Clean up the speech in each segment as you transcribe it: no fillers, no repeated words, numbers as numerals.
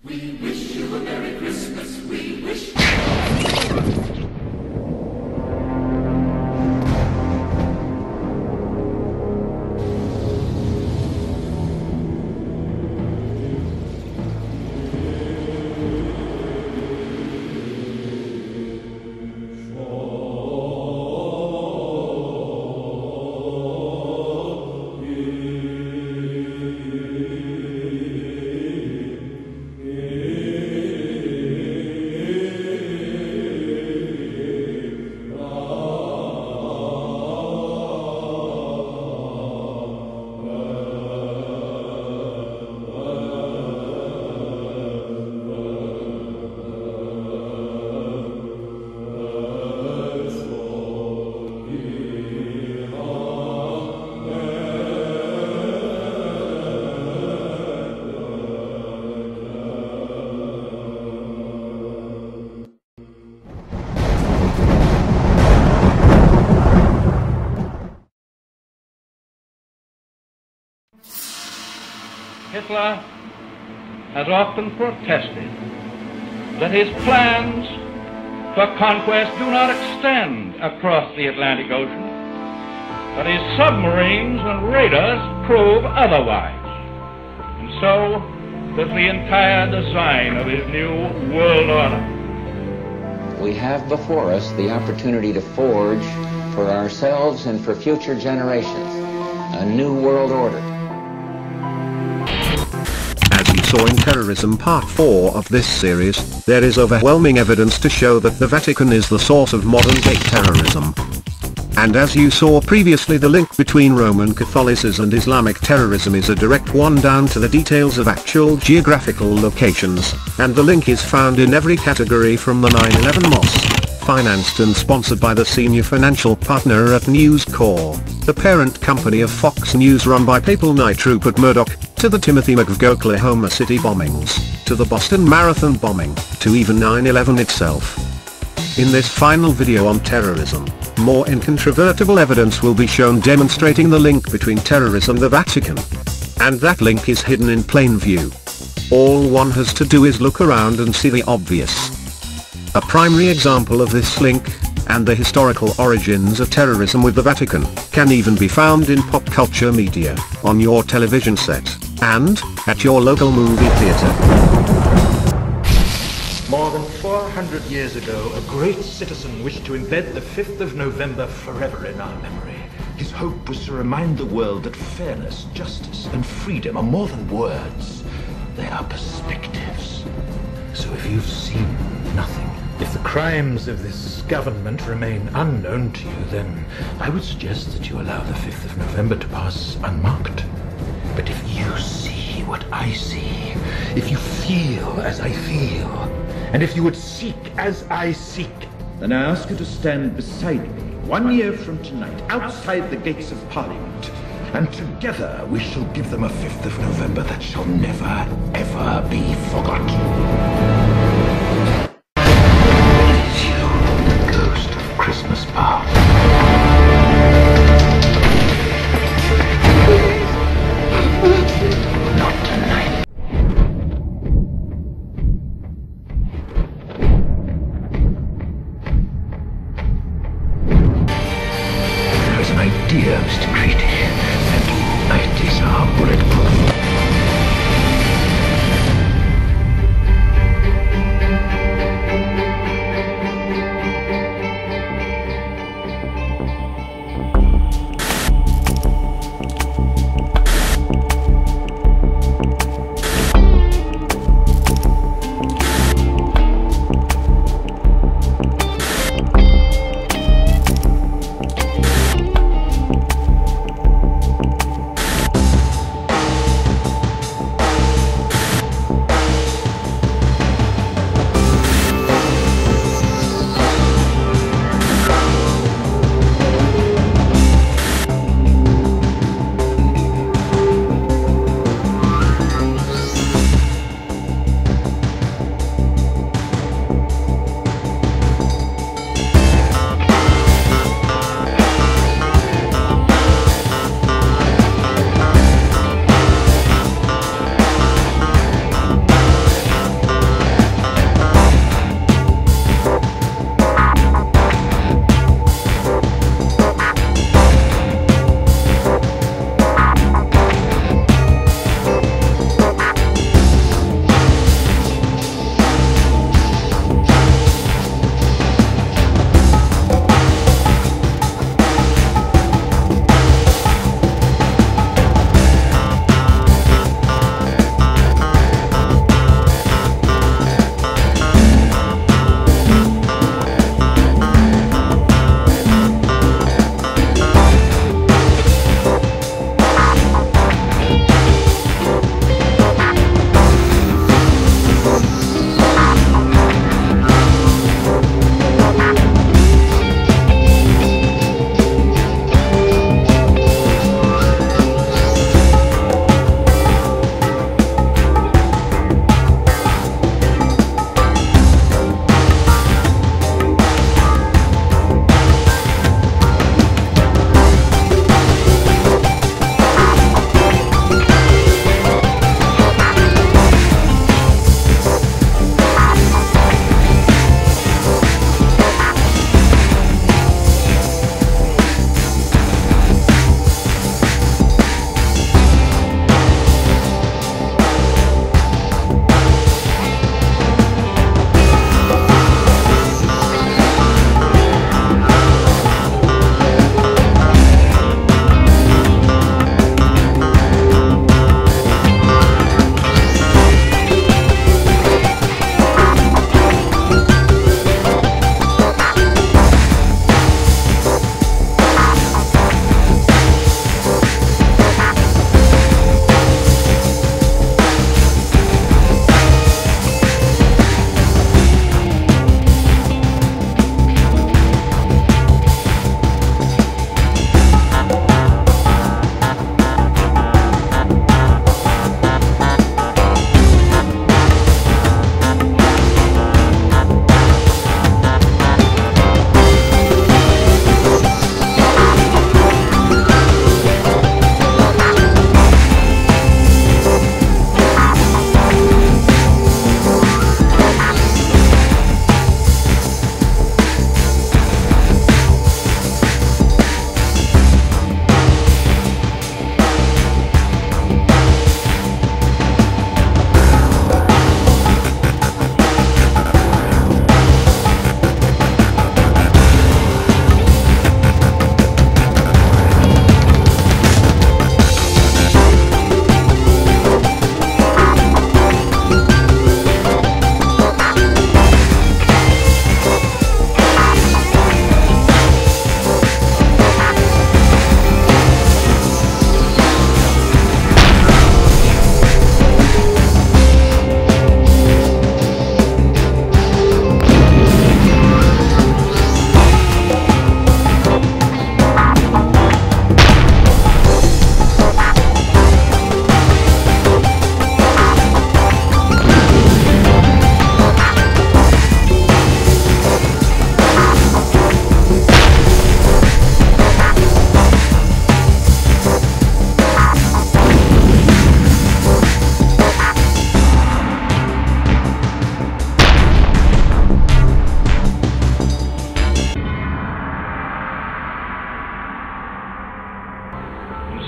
We wish you a Merry Christmas. We wish you Hitler has often protested that his plans for conquest do not extend across the Atlantic Ocean, but his submarines and raiders prove otherwise. And so does the entire design of his new world order. We have before us the opportunity to forge for ourselves and for future generations a new world order. As you saw in Terrorism Part 4 of this series, there is overwhelming evidence to show that the Vatican is the source of modern-day terrorism. And as you saw previously, the link between Roman Catholicism and Islamic terrorism is a direct one down to the details of actual geographical locations, and the link is found in every category from the 9/11 mosque, financed and sponsored by the senior financial partner at News Corp, the parent company of Fox News run by Papal Knight Rupert Murdoch, to the Timothy McVeigh Oklahoma City bombings, to the Boston Marathon bombing, to even 9/11 itself. In this final video on terrorism, more incontrovertible evidence will be shown demonstrating the link between terrorism and the Vatican. And that link is hidden in plain view. All one has to do is look around and see the obvious. A primary example of this link, and the historical origins of terrorism with the Vatican, can even be found in pop culture media, on your television set, and at your local movie theater. More than 400 years ago, a great citizen wished to embed the 5th of November forever in our memory. His hope was to remind the world that fairness, justice, and freedom are more than words. They are perspectives. So if you've seen nothing, if the crimes of this government remain unknown to you, then I would suggest that you allow the 5th of November to pass unmarked. But if you see what I see, if you feel as I feel, and if you would seek as I seek, then I ask you to stand beside me 1 year from tonight, outside the gates of Parliament, and together we shall give them a 5th of November that shall never, ever be forgotten. It is you, the ghost of Christmas past. Not tonight. There is an idea, Mr. Creedy, and ideas are bulletproof.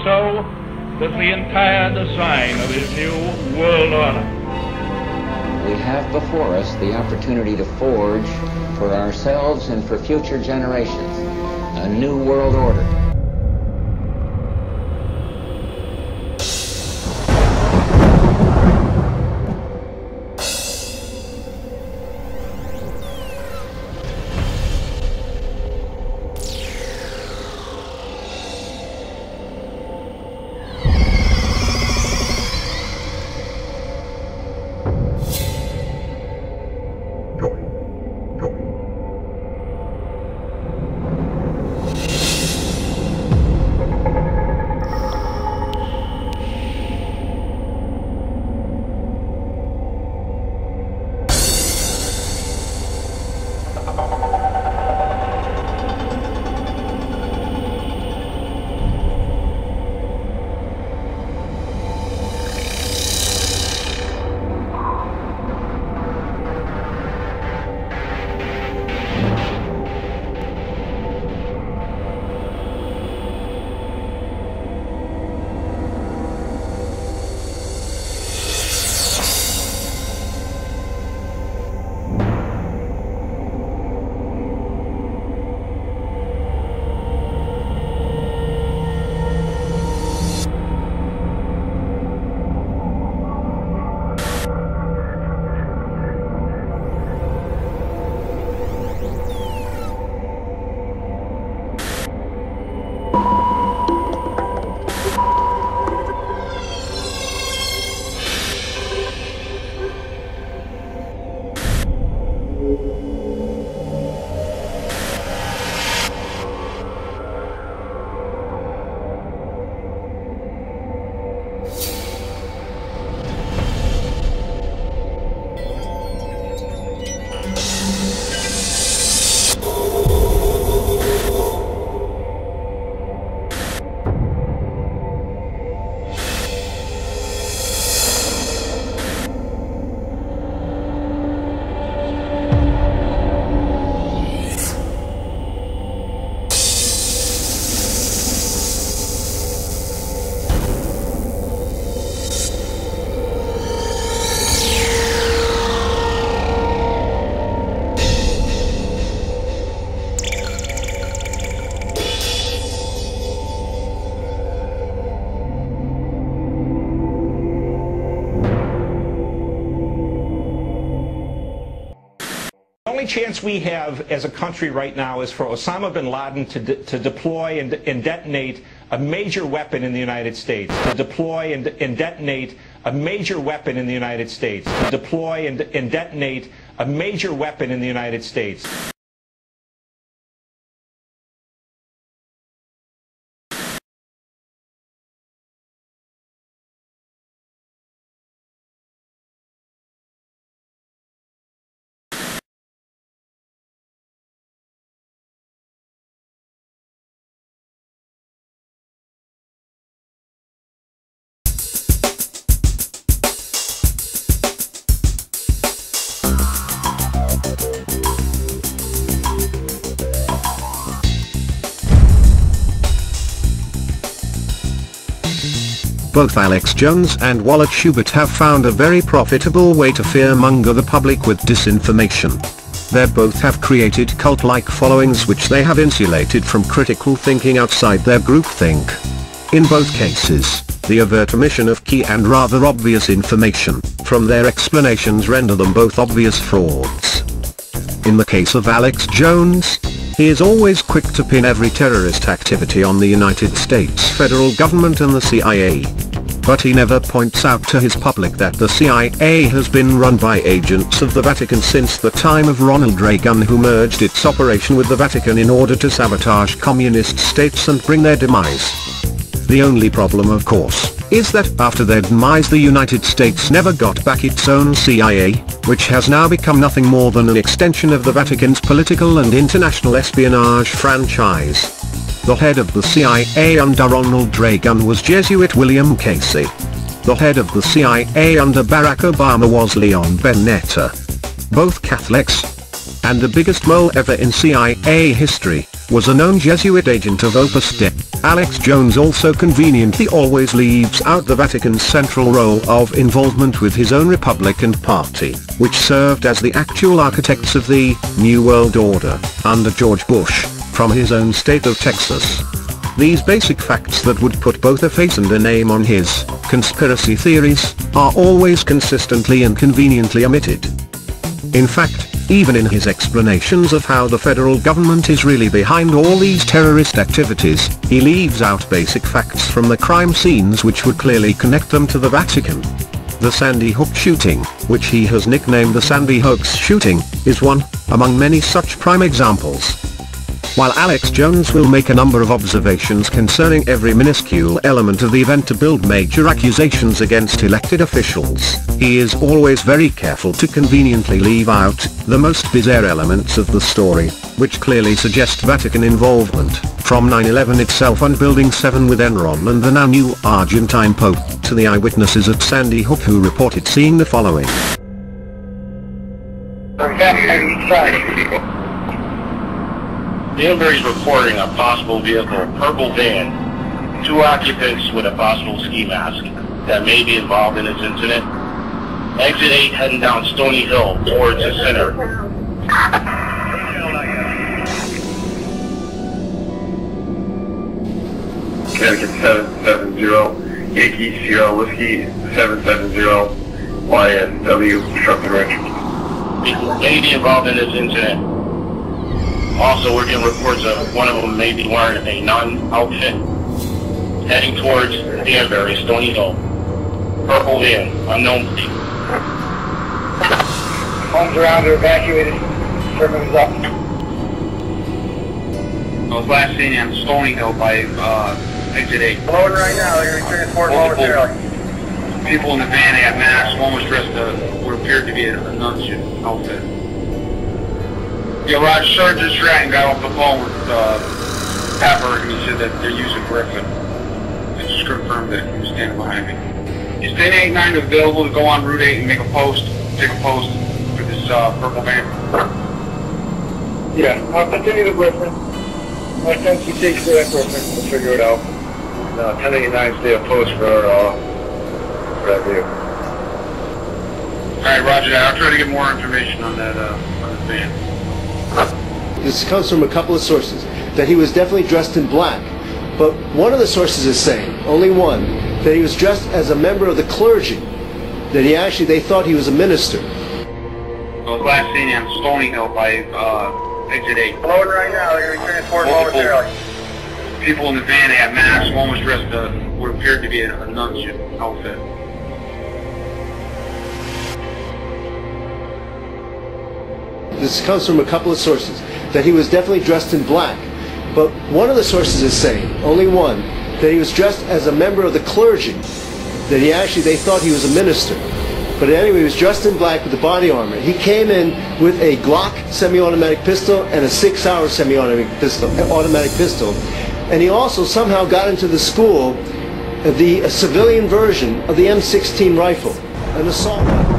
so does the entire design of his new world order. We have before us the opportunity to forge for ourselves and for future generations a new world order. The only chance we have as a country right now is for Osama bin Laden to deploy and detonate a major weapon in the United States. To deploy and detonate a major weapon in the United States. To deploy and detonate a major weapon in the United States. Both Alex Jones and Wallet Schubert have found a very profitable way to fearmonger the public with disinformation. They both have created cult-like followings which they have insulated from critical thinking outside their groupthink. In both cases, the overt omission of key and rather obvious information from their explanations render them both obvious frauds. In the case of Alex Jones, he is always quick to pin every terrorist activity on the United States federal government and the CIA. But he never points out to his public that the CIA has been run by agents of the Vatican since the time of Ronald Reagan, who merged its operation with the Vatican in order to sabotage communist states and bring their demise. The only problem, of course, is that after their demise the United States never got back its own CIA, which has now become nothing more than an extension of the Vatican's political and international espionage franchise. The head of the CIA under Ronald Reagan was Jesuit William Casey. The head of the CIA under Barack Obama was Leon Benetta. Both Catholics. And the biggest mole ever in CIA history. was a known Jesuit agent of Opus Dei. Alex Jones also conveniently always leaves out the Vatican's central role of involvement with his own Republican Party, which served as the actual architects of the New World Order under George Bush, from his own state of Texas. These basic facts that would put both a face and a name on his conspiracy theories are always consistently and conveniently omitted. In fact, even in his explanations of how the federal government is really behind all these terrorist activities, he leaves out basic facts from the crime scenes which would clearly connect them to the Vatican. The Sandy Hook shooting, which he has nicknamed the Sandy Hoax shooting, is one among many such prime examples. While Alex Jones will make a number of observations concerning every minuscule element of the event to build major accusations against elected officials, he is always very careful to conveniently leave out the most bizarre elements of the story, which clearly suggest Vatican involvement, from 9/11 itself and Building 7 with Enron and the now new Argentine Pope, to the eyewitnesses at Sandy Hook who reported seeing the following. Danbury's reporting a possible vehicle, a purple van, 2 occupants with a possible ski mask that may be involved in this incident. Exit 8 heading down Stony Hill towards the center. Connecticut 770, Yankee Sierra Whiskey 770, YSW, Truck and Ranch. May be involved in this incident. Also, we're getting reports of one of them may be wearing a nun outfit, heading towards Danbury, Stony Hill. Purple van, unknown plate. Homes around are evacuated. Everyone's up. I was last seen on Stony Hill by exit 8. Loading right now. They're going to be transported momentarily. People in the van had masks. One was dressed what appeared to be a nun outfit. Yeah, Roger, Sergeant Stratton got off the phone with Pepper, and he said that they're using Griffin. It just confirmed that he was standing behind me. Is 1089 available to go on Route 8 and take a post for this purple van? Yeah, I'll continue the Griffin. My sense he takes for that Griffin. We'll figure it out. 1089 stay a post for that vehicle. Alright, Roger that. I'll try to get more information on that van. This comes from a couple of sources, that he was definitely dressed in black. But one of the sources is saying, only one, that he was dressed as a member of the clergy. That they thought he was a minister. I was last seen on Stony Hill by exit 8. Loading right now. They're going to be transported momentarily. People in the van had masks. One was dressed what appeared to be a nun outfit. This comes from a couple of sources, that he was definitely dressed in black. But one of the sources is saying, only one, that he was dressed as a member of the clergy. That they thought he was a minister. But anyway, he was dressed in black with the body armor. He came in with a Glock semi-automatic pistol and a 6-hour semi-automatic pistol. And he also somehow got into the school the civilian version of the M16 rifle, an assault rifle.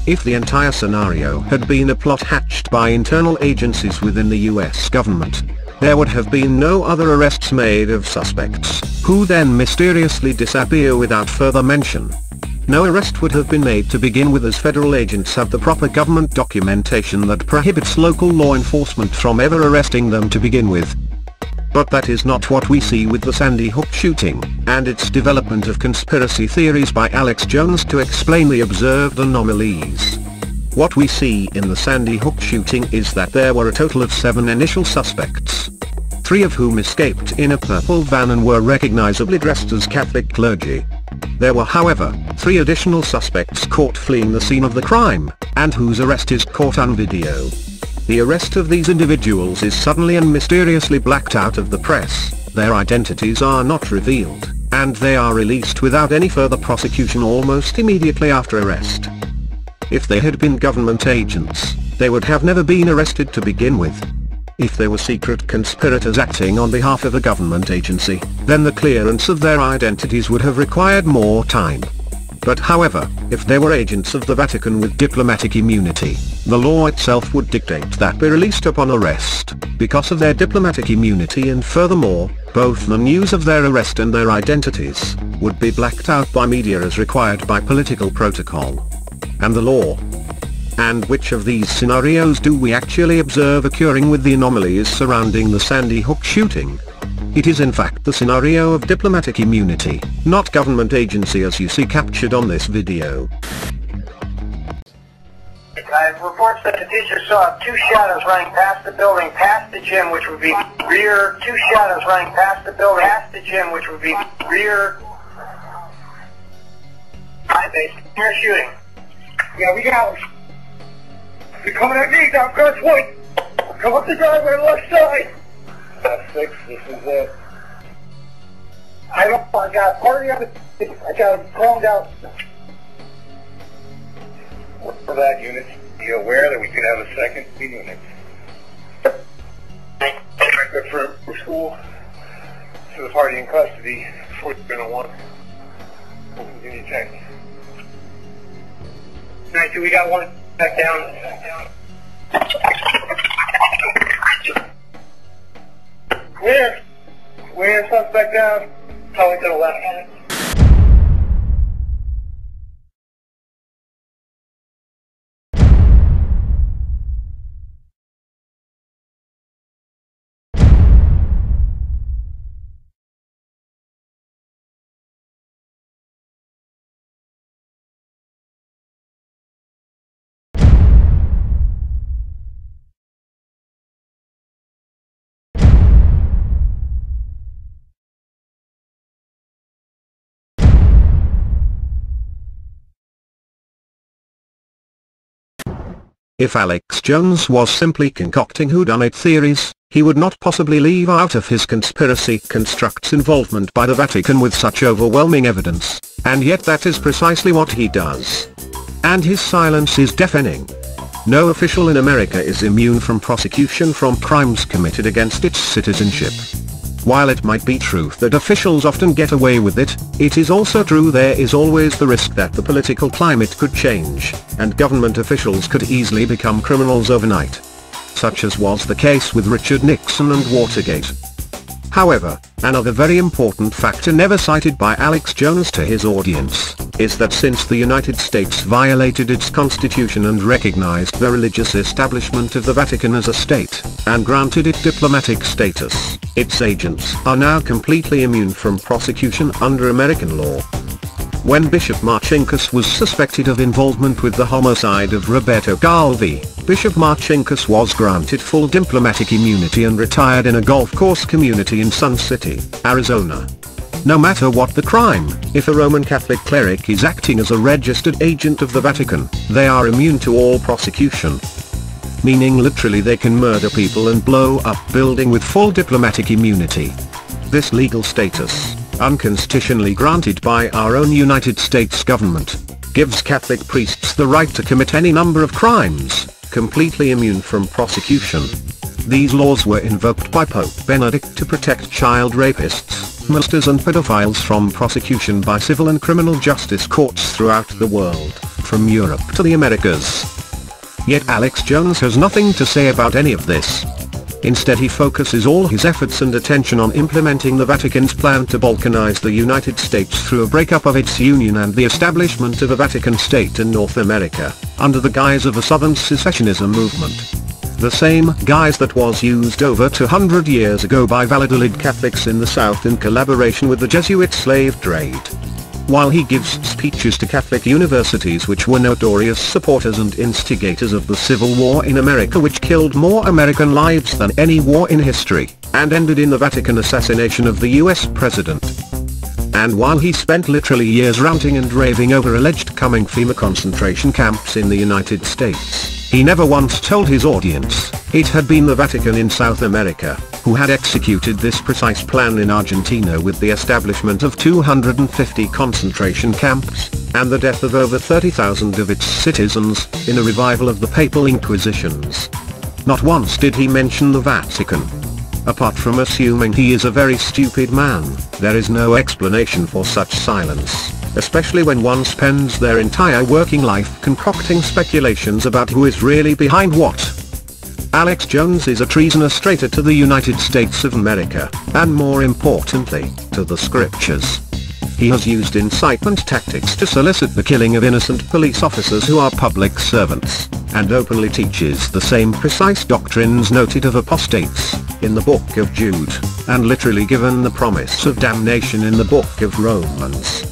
If the entire scenario had been a plot hatched by internal agencies within the US government, there would have been no other arrests made of suspects, who then mysteriously disappear without further mention. No arrest would have been made to begin with, as federal agents have the proper government documentation that prohibits local law enforcement from ever arresting them to begin with. But that is not what we see with the Sandy Hook shooting, and its development of conspiracy theories by Alex Jones to explain the observed anomalies. What we see in the Sandy Hook shooting is that there were a total of 7 initial suspects, 3 of whom escaped in a purple van and were recognizably dressed as Catholic clergy. There were, however, 3 additional suspects caught fleeing the scene of the crime, and whose arrest is caught on video. The arrest of these individuals is suddenly and mysteriously blacked out of the press, their identities are not revealed, and they are released without any further prosecution almost immediately after arrest. If they had been government agents, they would have never been arrested to begin with. If they were secret conspirators acting on behalf of a government agency, then the clearance of their identities would have required more time. But however, if they were agents of the Vatican with diplomatic immunity, the law itself would dictate that be released upon arrest, because of their diplomatic immunity, and furthermore, both the news of their arrest and their identities would be blacked out by media as required by political protocol and the law. And which of these scenarios do we actually observe occurring with the anomalies surrounding the Sandy Hook shooting? It is in fact the scenario of diplomatic immunity, not government agency, as you see captured on this video. Reports that the teacher saw 2 shadows running past the building, past the gym, which would be rear. 2 shadows running past the building, past the gym, which would be rear. High base. You're shooting. Yeah, we got them. They're coming at me down Grant's Point. Come up the driveway on the left side. That's 6, this is it. I got a party on the, I got them calmed out. For that unit, be aware that we could have a second unit. For school, to the party in custody, 1401. We'll continue checking. 92, we got one back down. Clear, suspect down, probably to the left. If Alex Jones was simply concocting whodunit theories, he would not possibly leave out of his conspiracy constructs involvement by the Vatican with such overwhelming evidence, and yet that is precisely what he does. And his silence is deafening. No official in America is immune from prosecution from crimes committed against its citizenship. While it might be true that officials often get away with it, it is also true there is always the risk that the political climate could change, and government officials could easily become criminals overnight. Such as was the case with Richard Nixon and Watergate. However, another very important factor never cited by Alex Jones to his audience, is that since the United States violated its constitution and recognized the religious establishment of the Vatican as a state, and granted it diplomatic status, its agents are now completely immune from prosecution under American law. When Bishop Marcinkus was suspected of involvement with the homicide of Roberto Galvi, Bishop Marcinkus was granted full diplomatic immunity and retired in a golf course community in Sun City, Arizona. No matter what the crime, if a Roman Catholic cleric is acting as a registered agent of the Vatican, they are immune to all prosecution. Meaning literally they can murder people and blow up building with full diplomatic immunity. This legal status, unconstitutionally granted by our own United States government, gives Catholic priests the right to commit any number of crimes, completely immune from prosecution. These laws were invoked by Pope Benedict to protect child rapists, molesters and pedophiles from prosecution by civil and criminal justice courts throughout the world, from Europe to the Americas. Yet Alex Jones has nothing to say about any of this. Instead he focuses all his efforts and attention on implementing the Vatican's plan to balkanize the United States through a breakup of its union and the establishment of a Vatican state in North America, under the guise of a Southern secessionism movement. The same guise that was used over 200 years ago by Valladolid Catholics in the South in collaboration with the Jesuit slave trade. While he gives speeches to Catholic universities which were notorious supporters and instigators of the Civil War in America, which killed more American lives than any war in history, and ended in the Vatican assassination of the US president. And while he spent literally years ranting and raving over alleged coming FEMA concentration camps in the United States, he never once told his audience it had been the Vatican in South America who had executed this precise plan in Argentina with the establishment of 250 concentration camps, and the death of over 30,000 of its citizens, in a revival of the Papal Inquisitions. Not once did he mention the Vatican. Apart from assuming he is a very stupid man, there is no explanation for such silence, especially when one spends their entire working life concocting speculations about who is really behind what. Alex Jones is a treasonous traitor to the United States of America, and more importantly, to the scriptures. He has used incitement tactics to solicit the killing of innocent police officers who are public servants, and openly teaches the same precise doctrines noted of apostates in the book of Jude, and literally given the promise of damnation in the book of Romans.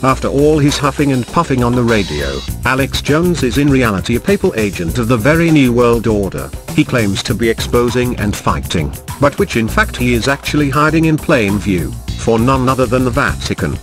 After all his huffing and puffing on the radio, Alex Jones is in reality a papal agent of the very New World Order he claims to be exposing and fighting, but which in fact he is actually hiding in plain view, for none other than the Vatican.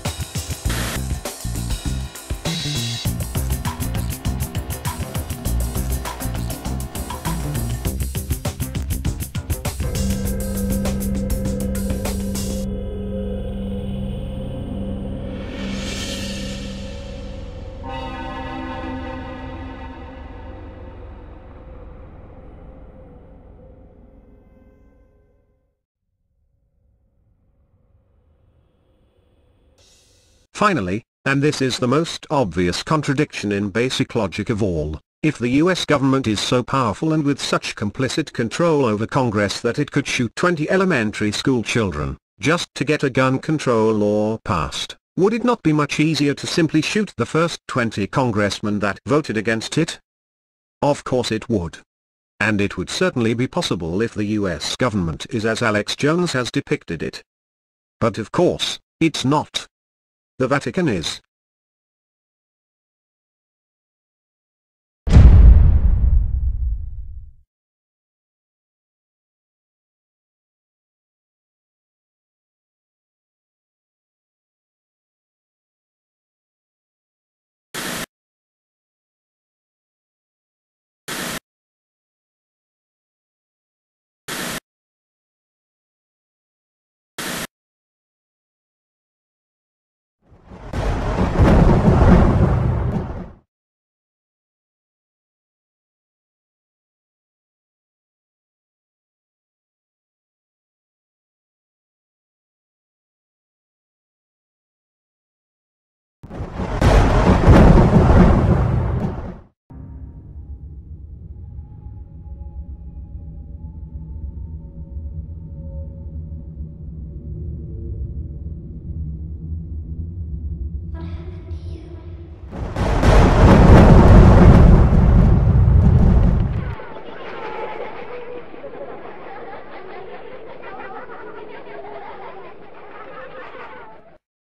Finally, and this is the most obvious contradiction in basic logic of all, if the US government is so powerful and with such complicit control over Congress that it could shoot 20 elementary school children, just to get a gun control law passed, would it not be much easier to simply shoot the first 20 congressmen that voted against it? Of course it would. And it would certainly be possible if the US government is as Alex Jones has depicted it. But of course, it's not. The Vatican is,